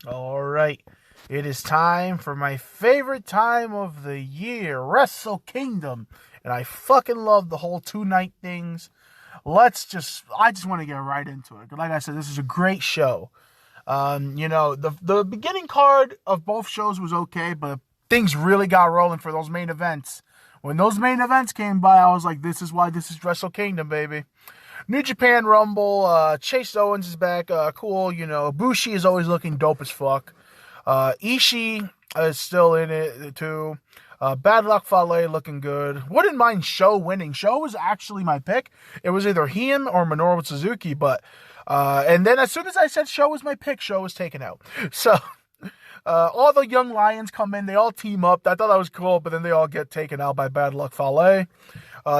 All right. It is time for my favorite time of the year, Wrestle Kingdom. And I fucking love the whole 2 night things. I just want to get right into it. Like I said, this is a great show. The beginning card of both shows was okay, but things really got rolling for those main events. When those main events came by, I was like, this is why this is Wrestle Kingdom, baby. New Japan Rumble, Chase Owens is back, cool, Ibushi is always looking dope as fuck. Ishii is still in it, too. Bad Luck Fale looking good. Wouldn't mind Sho winning. Sho was actually my pick. It was either him or Minoru Suzuki, but, and then as soon as I said Sho was my pick, Sho was taken out. So, all the young lions come in, they all team up. I thought that was cool, but then they all get taken out by Bad Luck Fale.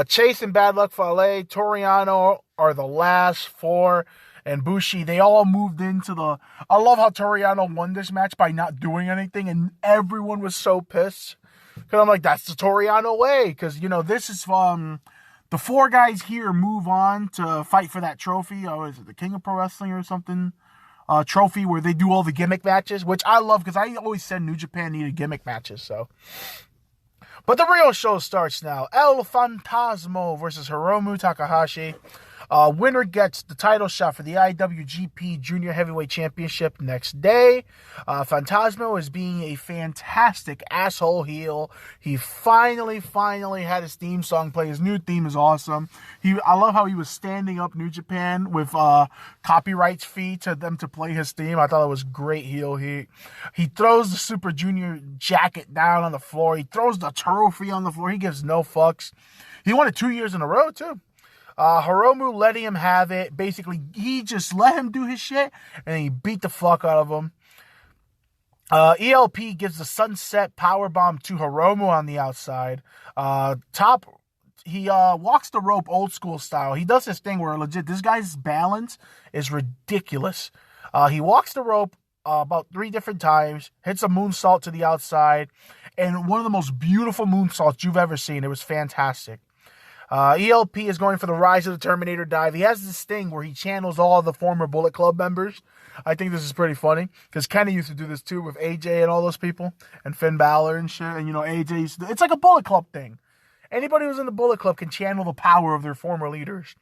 Chase and Bad Luck Fale, Toriano are the last four, and Bushi, they all moved into the... I love how Toriano won this match by not doing anything, and everyone was so pissed. Because I'm like, that's the Toriano way. Because, this is the four guys here move on to fight for that trophy. Oh, is it the King of Pro Wrestling or something? Trophy where they do all the gimmick matches, which I love because I always said New Japan needed gimmick matches, so... But the real show starts now. El Fantasma versus Hiromu Takahashi. Winner gets the title shot for the IWGP Junior Heavyweight Championship next day. Fantasma is being a fantastic asshole heel. He finally had his theme song play. His new theme is awesome. I love how he was standing up New Japan with copyright fee to them to play his theme. I thought it was great heel heat. He throws the Super Junior jacket down on the floor. He throws the trophy on the floor. He gives no fucks. He won it 2 years in a row, too. Hiromu letting him have it. Basically, he just let him do his shit, and he beat the fuck out of him. ELP gives the sunset powerbomb to Hiromu on the outside. He walks the rope old school style. He does this thing where legit, this guy's balance is ridiculous. He walks the rope about 3 different times, hits a moonsault to the outside, and one of the most beautiful moonsaults you've ever seen. It was fantastic. ELP is going for the Rise of the Terminator dive. He has this thing where he channels all the former Bullet Club members. I think this is pretty funny because Kenny used to do this too with AJ and all those people and Finn Balor and shit. And AJ used to it's like a Bullet Club thing. Anybody who's in the Bullet Club can channel the power of their former leaders.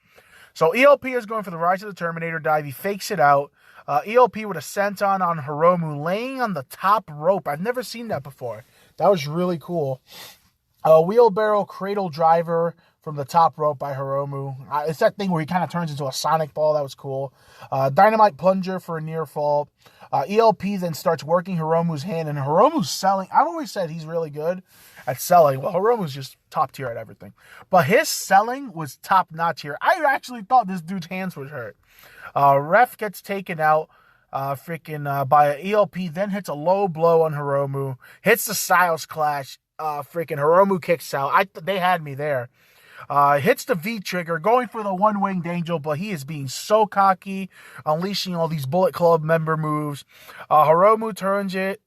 So ELP is going for the Rise of the Terminator dive. He fakes it out. ELP with a senton on Hiromu laying on the top rope. I've never seen that before. That was really cool. Wheelbarrow cradle driver from the top rope by Hiromu. It's that thing where he kind of turns into a sonic ball. That was cool. Dynamite plunger for a near fall. ELP then starts working Hiromu's hand, and Hiromu's selling. I've always said he's really good at selling. Well, Hiromu's just top tier at everything. But his selling was top notch here. I actually thought this dude's hands would hurt. Ref gets taken out. By ELP, then hits a low blow on Hiromu. Hits the Styles Clash. Hiromu kicks out. They had me there. Hits the V-trigger, going for the one-winged angel, but he is being so cocky, unleashing all these Bullet Club member moves. Hiromu turns it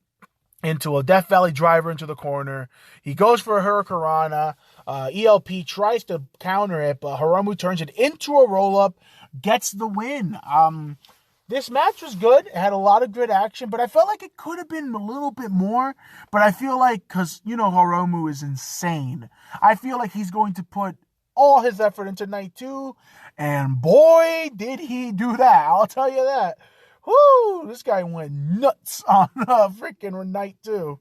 into a Death Valley driver into the corner. He goes for a Hurricanrana. ELP tries to counter it, but Hiromu turns it into a roll-up, gets the win. This match was good. It had a lot of good action, but I felt like it could have been a little bit more. But I feel like, because, Hiromu is insane. I feel like he's going to put all his effort into night 2. And boy, did he do that. I'll tell you that. Whoo! This guy went nuts on night 2.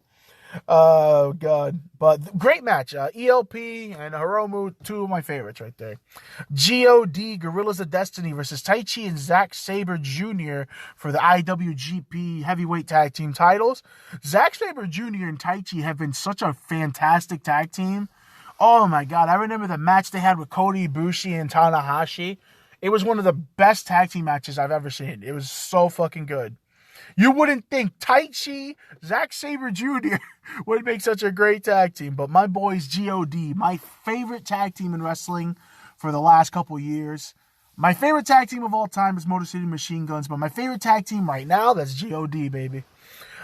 Oh, God. But great match. ELP and Hiromu, 2 of my favorites right there. GOD, Gorillas of Destiny versus Taichi and Zack Sabre Jr. for the IWGP Heavyweight Tag Team titles. Zack Sabre Jr. and Taichi have been such a fantastic tag team. Oh, my God. I remember the match they had with Kota Ibushi and Tanahashi. It was one of the best tag team matches I've ever seen. It was so fucking good. You wouldn't think Taichi, Zack Sabre Jr. would make such a great tag team. But my boys, GOD, my favorite tag team in wrestling for the last couple years. My favorite tag team of all time is Motor City Machine Guns. But my favorite tag team right now, that's GOD, baby.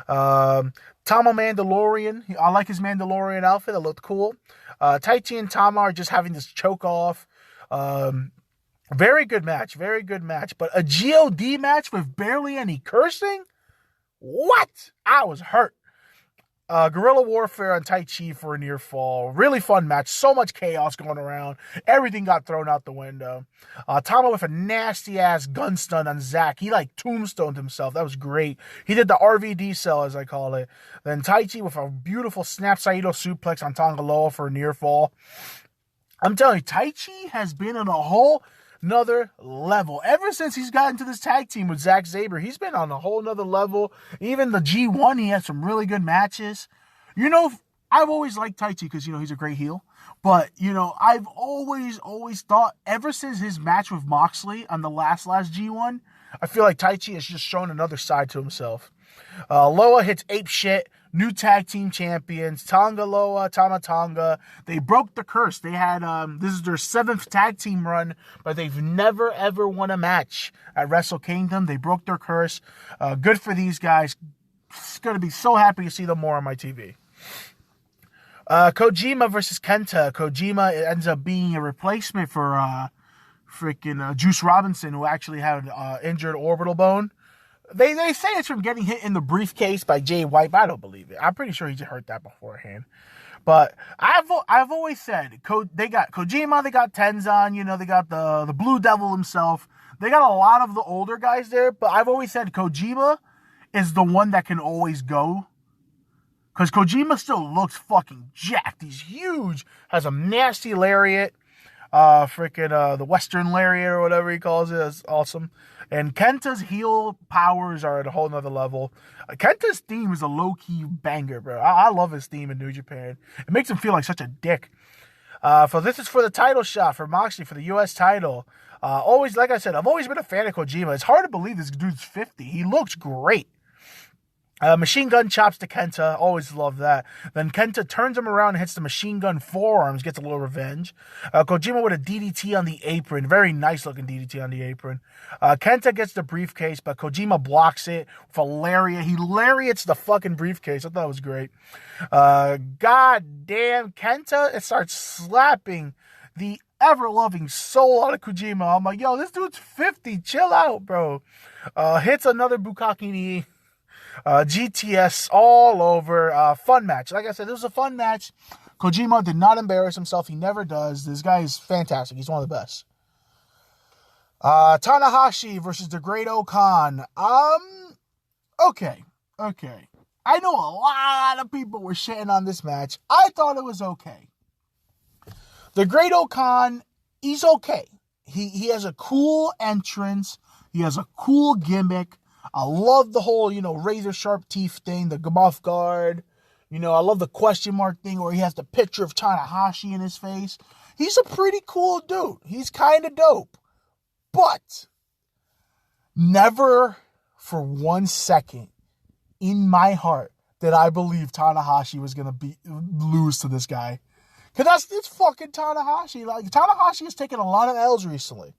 Tama Mandalorian. I like his Mandalorian outfit. It looked cool. Taichi and Tama are just having this choke off. Very good match. Very good match. But a GOD match with barely any cursing? What? I was hurt. Guerrilla Warfare on Tai Chi for a near fall. Really fun match. So much chaos going around. Everything got thrown out the window. Tama with a nasty ass gun stun on Zack. He like tombstoned himself. That was great. He did the RVD cell, as I call it. Then Tai Chi with a beautiful snap Saito suplex on Tonga Loa for a near fall. I'm telling you, Tai Chi has been on a whole nother level. Ever since he's gotten to this tag team with Zack Sabre, he's been on a whole nother level. Even the G1, he had some really good matches. You know, I've always liked Tai Chi because, you know, he's a great heel. But, you know, I've always thought, ever since his match with Moxley on the last G1, I feel like Tai Chi has just shown another side to himself. Loa hits ape shit. New tag team champions, Tonga Loa, Tama Tonga. They broke the curse. They had, this is their 7th tag team run, but they've never, ever won a match at Wrestle Kingdom. They broke their curse. Good for these guys. It's going to be so happy to see them more on my TV. Kojima versus Kenta. Kojima ends up being a replacement for Juice Robinson, who actually had injured orbital bone. They say it's from getting hit in the briefcase by Jay White, but I don't believe it. I'm pretty sure he just heard that beforehand. But I've always said, they got Kojima, they got Tenzan, you know, they got the Blue Devil himself. They got a lot of the older guys there, but I've always said Kojima is the one that can always go. Because Kojima still looks fucking jacked. He's huge, has a nasty lariat. The Western Lariat or whatever he calls it. Is awesome. And Kenta's heel powers are at a whole nother level. Kenta's theme is a low-key banger, bro. I love his theme in New Japan. It makes him feel like such a dick. This is for the title shot for Moxley for the U.S. title. Like I said, I've always been a fan of Kojima. It's hard to believe this dude's 50. He looks great. Machine gun chops to Kenta. Always love that. Then Kenta turns him around and hits the machine gun forearms. Gets a little revenge. Kojima with a DDT on the apron. Very nice looking DDT on the apron. Kenta gets the briefcase, but Kojima blocks it with a lariat. He lariats the fucking briefcase. I thought it was great. God damn. Kenta starts slapping the ever-loving soul out of Kojima. I'm like, yo, this dude's 50. Chill out, bro. Hits another Bukkake knee. GTS all over. Fun match. Like I said, this was a fun match. Kojima did not embarrass himself. He never does. This guy is fantastic. He's one of the best. Tanahashi versus the Great Okan. Okay. I know a lot of people were shitting on this match. I thought it was okay. The Great Okan, he's okay. He has a cool entrance. He has a cool gimmick. I love the whole, razor sharp teeth thing, the mouth guard. I love the question mark thing where he has the picture of Tanahashi in his face. He's a pretty cool dude. He's kind of dope. But never for 1 second in my heart did I believe Tanahashi was going to lose to this guy. Because it's fucking Tanahashi. Like, Tanahashi has taken a lot of L's recently.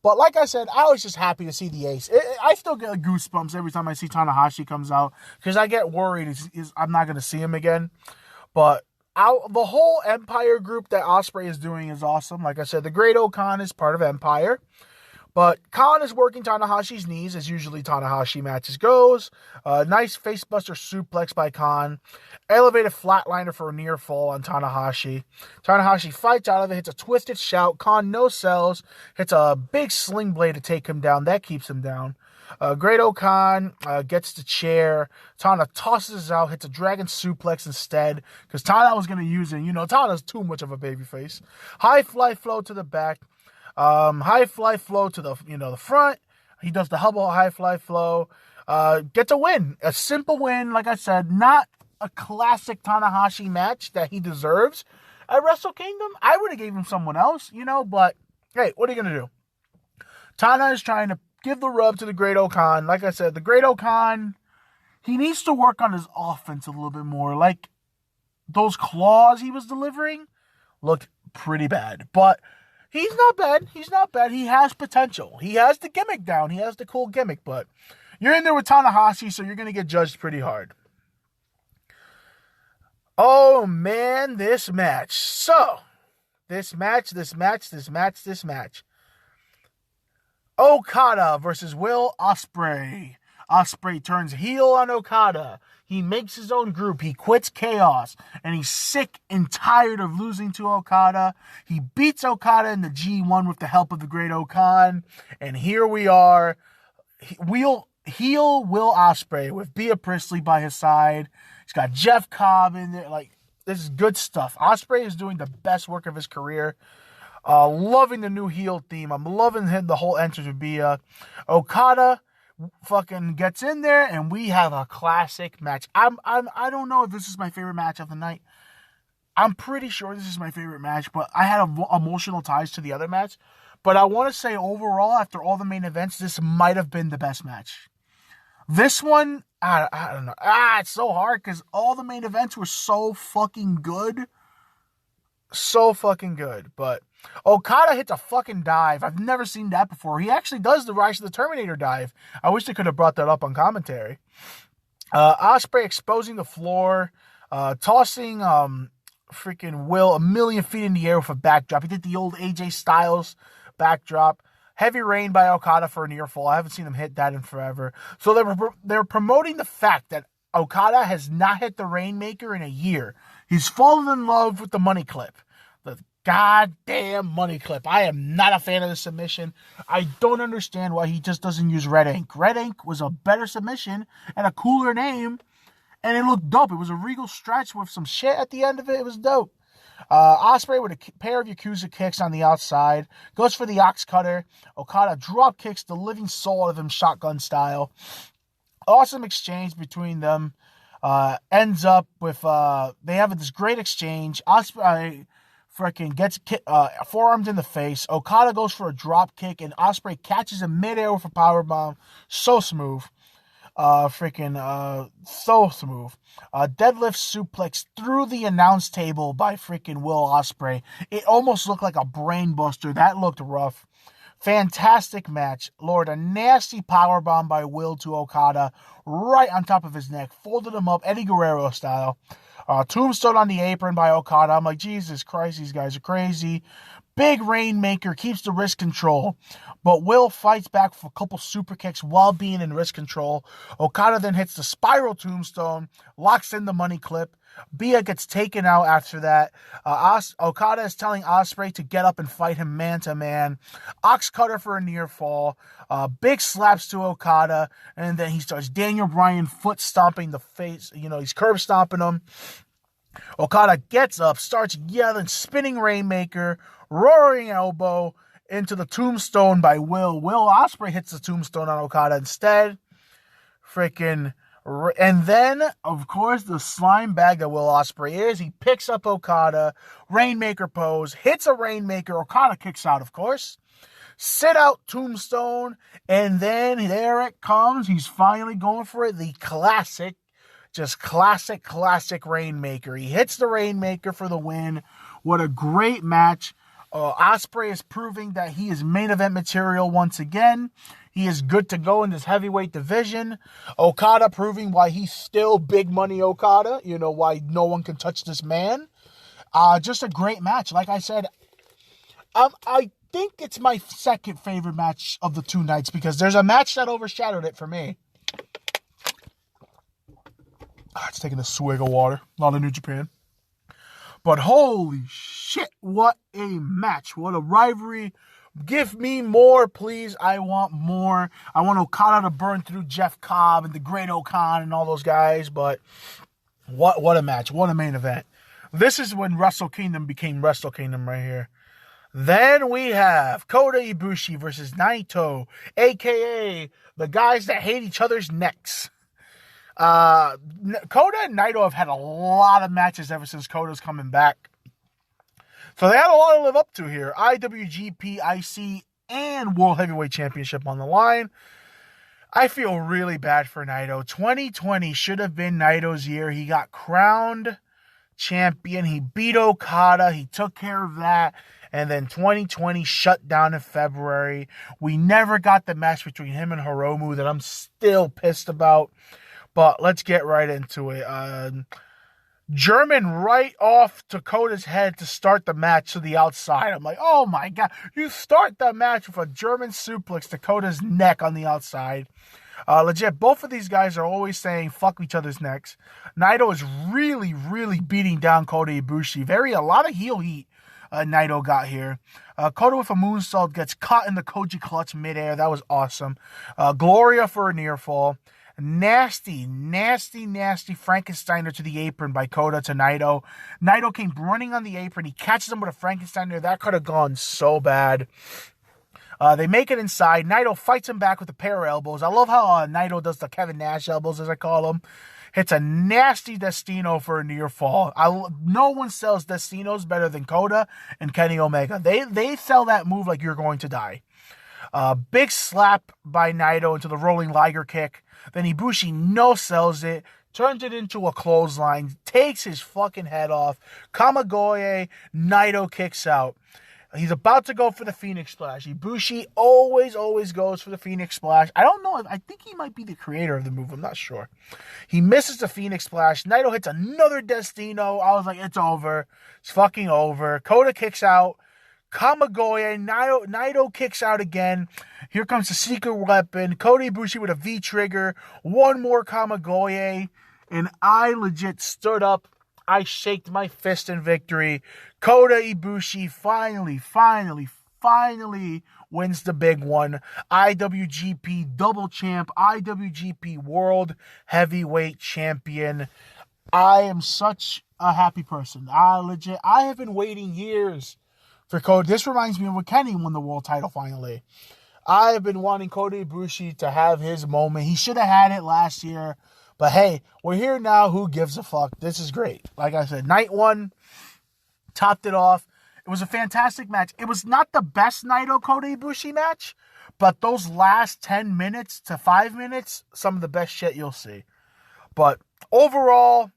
But like I said, I was just happy to see the ace. I still get goosebumps every time I see Tanahashi comes out because I get worried I'm not going to see him again. But the whole Empire group that Ospreay is doing is awesome. Like I said, the Great Okan is part of Empire. But Khan is working Tanahashi's knees, as usually Tanahashi matches goes. Nice facebuster suplex by Khan. Elevated flatliner for a near fall on Tanahashi. Tanahashi fights out of it, hits a twisted shout. Khan no sells, hits a big sling blade to take him down. That keeps him down. Great Okan gets the chair. Tana tosses out, hits a dragon suplex instead, because Tana was going to use it. Tana's too much of a babyface. High fly flow to the back. High fly flow to the front. He does the hubble high fly flow. Gets a win. A simple win, like I said, not a classic Tanahashi match that he deserves at Wrestle Kingdom. I would have gave him someone else, but hey, what are you going to do? Tana is trying to give the rub to the Great Okan. Like I said, the Great Okan, he needs to work on his offense a little bit more. Like, those claws he was delivering looked pretty bad, but he's not bad. He has potential. He has the gimmick down. He has the cool gimmick, but you're in there with Tanahashi, so you're going to get judged pretty hard. Oh, man, this match. So, this match. Okada versus Will Ospreay. Ospreay turns heel on Okada. He makes his own group. He quits Chaos. And he's sick and tired of losing to Okada. He beats Okada in the G1 with the help of the Great Okan. And here we are. Heel Will Ospreay with Bea Priestley by his side. He's got Jeff Cobb in there. Like, this is good stuff. Ospreay is doing the best work of his career. Loving the new heel theme. I'm loving the whole entrance with Bea. Okada fucking gets in there, and we have a classic match. I don't know if this is my favorite match of the night. I'm pretty sure this is my favorite match, but I had emotional ties to the other match. But I want to say overall, after all the main events, this might have been the best match. This one, I don't know. It's so hard because all the main events were so fucking good. So fucking good. But Okada hits a fucking dive. I've never seen that before. He actually does the Rise of the Terminator dive. I wish they could have brought that up on commentary. Ospreay exposing the floor. Tossing freaking Will a million feet in the air with a backdrop. He did the old AJ Styles backdrop. Heavy rain by Okada for a near fall. I haven't seen him hit that in forever. So they're promoting the fact that Okada has not hit the Rainmaker in a year. He's fallen in love with the money clip. The goddamn money clip. I am not a fan of the submission. I don't understand why he just doesn't use Red Ink. Red Ink was a better submission and a cooler name. And it looked dope. It was a regal stretch with some shit at the end of it. It was dope. Ospreay with a pair of Yakuza kicks on the outside. Goes for the Ox Cutter. Okada drop kicks the living soul out of him shotgun style. Awesome exchange between them. Ends up with, they have this great exchange. Ospreay freaking gets forearmed in the face. Okada goes for a drop kick and Ospreay catches him midair with a powerbomb. So smooth. So smooth. Deadlift suplex through the announce table by freaking Will Ospreay. It almost looked like a brain buster. That looked rough. Fantastic match. Lord, a nasty powerbomb by Will to Okada right on top of his neck. Folded him up, Eddie Guerrero style. Tombstone on the apron by Okada. I'm like, Jesus Christ, these guys are crazy. Big Rainmaker keeps the wrist control, but Will fights back for a couple super kicks while being in wrist control. Okada then hits the spiral tombstone, locks in the money clip. Bea gets taken out after that. Okada is telling Ospreay to get up and fight him man-to-man. Ox Cutter for a near fall. Big slaps to Okada, and then he starts Daniel Bryan foot stomping the face. He's curb stomping him. Okada gets up, starts yelling, spinning Rainmaker, roaring elbow into the tombstone by Will. Ospreay hits the tombstone on Okada instead. And then, of course, the slime bag that Will Ospreay is, he picks up Okada, Rainmaker pose, hits a Rainmaker, Okada kicks out, of course. Sit out tombstone, and then there it comes. He's finally going for it. The classic Rainmaker. He hits the Rainmaker for the win. What a great match. Ospreay is proving that he is main event material once again. He is good to go in this heavyweight division. Okada proving why he's still big money Okada. Why no one can touch this man. Just a great match. Like I said, I think it's my second favorite match of the two nights because there's a match that overshadowed it for me. It's taking a swig of water. A lot of New Japan. But holy shit, what a match. What a rivalry. Give me more, please. I want more. I want Okada to burn through Jeff Cobb and the Great Okan and all those guys. But what a match. What a main event. This is when Wrestle Kingdom became Wrestle Kingdom right here. Then we have Kota Ibushi versus Naito, a.k.a. the guys that hate each other's necks. Kota and Naido have had a lot of matches ever since Kota's coming back. So they had a lot to live up to here. IWGP, IC, and World Heavyweight Championship on the line. I feel really bad for Naido. 2020 should have been Naido's year. He got crowned champion. He beat Okada. He took care of that. And then 2020 shut down in February. We never got the match between him and Hiromu that I'm still pissed about. But let's get right into it. German right off to Kota's head to start the match to the outside. I'm like, oh my God. You start the match with a German suplex to Kota's neck on the outside. Legit, both of these guys are always saying fuck each other's necks. Naido is really, really beating down Kota Ibushi. A lot of heel heat Naido got here. Kota with a moonsault gets caught in the Koji clutch midair. That was awesome. Gloria for a near fall. Nasty, nasty, nasty Frankensteiner to the apron by Kota to Naido. Naido came running on the apron. He catches him with a Frankensteiner. That could have gone so bad. They make it inside. Naido fights him back with a pair of elbows. I love how Naido does the Kevin Nash elbows, as I call them. Hits a nasty Destino for a near fall. No one sells Destinos better than Kota and Kenny Omega. They sell that move like you're going to die. Big slap by Naido into the rolling Liger kick. Then Ibushi no-sells it, turns it into a clothesline, takes his fucking head off. Kamigoye, Naido kicks out. He's about to go for the Phoenix Splash. Ibushi always goes for the Phoenix Splash. I don't know. I think he might be the creator of the move. I'm not sure. He misses the Phoenix Splash. Naito hits another Destino. I was like, it's over. It's fucking over. Kota kicks out. Kamigoye. Naito kicks out again. Here comes the secret weapon. Kota Ibushi with a V-trigger. One more Kamigoye. And I legit stood up. I shaked my fist in victory. Kota Ibushi finally wins the big one. IWGP double champ, IWGP World Heavyweight Champion. I am such a happy person. I have been waiting years for Kota. This reminds me of when Kenny won the world title finally. I have been wanting Kota Ibushi to have his moment. He should have had it last year. But hey, we're here now. Who gives a fuck? This is great. Like I said, night one topped it off. It was a fantastic match. It was not the best Naito Kota Ibushi match, but those last 10 minutes to 5 minutes, some of the best shit you'll see. But overall,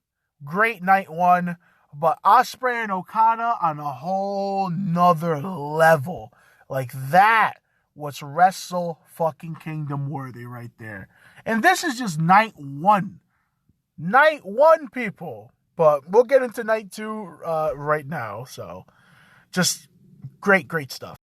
great night one. But Ospreay and Okada on a whole nother level. Like that was Wrestle fucking Kingdom worthy right there. And this is just night one. Night one, people. But we'll get into night two right now. So, just great stuff.